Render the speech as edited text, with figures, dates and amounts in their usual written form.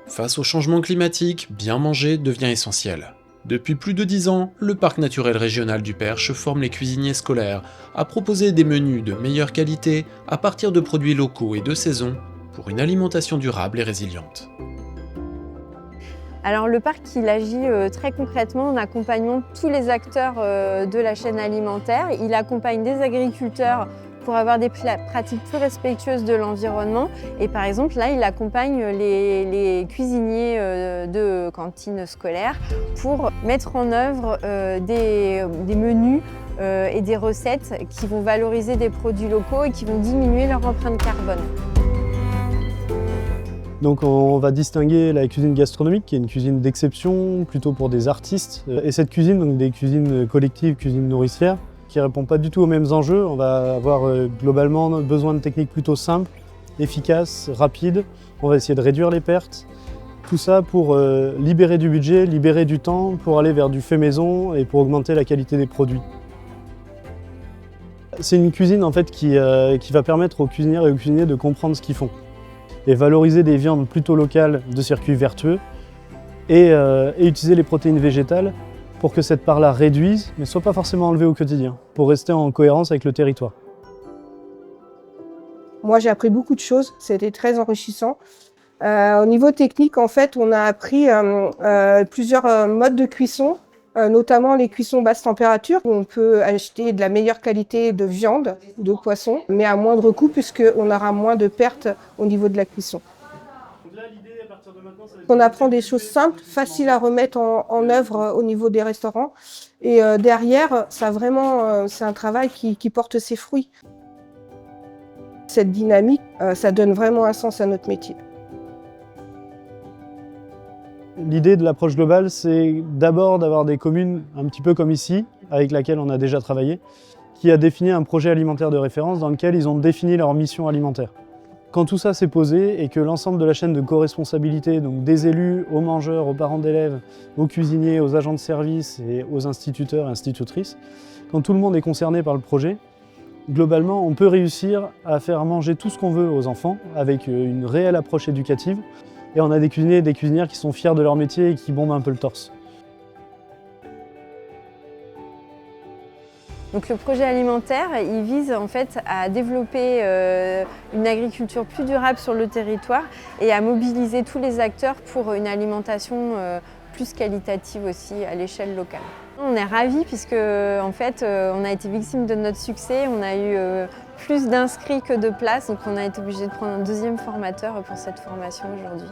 Face au changement climatique, bien manger devient essentiel. Depuis plus de 10 ans, le parc naturel régional du Perche forme les cuisiniers scolaires à proposer des menus de meilleure qualité à partir de produits locaux et de saison pour une alimentation durable et résiliente. Alors le parc, il agit très concrètement en accompagnant tous les acteurs de la chaîne alimentaire. Il accompagne des agriculteurs pour avoir des pratiques plus respectueuses de l'environnement. Et par exemple, là, il accompagne les cuisiniers de cantines scolaires pour mettre en œuvre des menus et des recettes qui vont valoriser des produits locaux et qui vont diminuer leur empreinte carbone. Donc on va distinguer la cuisine gastronomique, qui est une cuisine d'exception, plutôt pour des artistes. Et cette cuisine, donc des cuisines collectives, cuisine nourricière, qui ne répond pas du tout aux mêmes enjeux. On va avoir globalement besoin de techniques plutôt simples, efficaces, rapides. On va essayer de réduire les pertes. Tout ça pour libérer du budget, libérer du temps, pour aller vers du fait maison et pour augmenter la qualité des produits. C'est une cuisine en fait qui va permettre aux cuisinières et aux cuisiniers de comprendre ce qu'ils font et valoriser des viandes plutôt locales de circuits vertueux et utiliser les protéines végétales pour que cette part-là réduise, mais ne soit pas forcément enlevée au quotidien, pour rester en cohérence avec le territoire. Moi, j'ai appris beaucoup de choses, c'était très enrichissant. Au niveau technique, en fait, on a appris plusieurs modes de cuisson, notamment les cuissons basse température, où on peut acheter de la meilleure qualité de viande, de poisson, mais à moindre coût, puisqu'on aura moins de pertes au niveau de la cuisson. On apprend des choses simples, faciles à remettre en œuvre au niveau des restaurants. Et derrière, ça vraiment, c'est un travail qui porte ses fruits. Cette dynamique, ça donne vraiment un sens à notre métier. L'idée de l'approche globale, c'est d'abord d'avoir des communes un petit peu comme ici, avec laquelle on a déjà travaillé, qui a défini un projet alimentaire de référence dans lequel ils ont défini leur mission alimentaire. Quand tout ça s'est posé et que l'ensemble de la chaîne de co-responsabilité, donc des élus, aux mangeurs, aux parents d'élèves, aux cuisiniers, aux agents de service et aux instituteurs et institutrices, quand tout le monde est concerné par le projet, globalement, on peut réussir à faire manger tout ce qu'on veut aux enfants avec une réelle approche éducative. Et on a des cuisiniers et des cuisinières qui sont fiers de leur métier et qui bombent un peu le torse. Donc le projet alimentaire, il vise en fait à développer une agriculture plus durable sur le territoire et à mobiliser tous les acteurs pour une alimentation plus qualitative aussi à l'échelle locale. On est ravis puisque en fait, on a été victime de notre succès, on a eu plus d'inscrits que de places, donc on a été obligé de prendre un deuxième formateur pour cette formation aujourd'hui.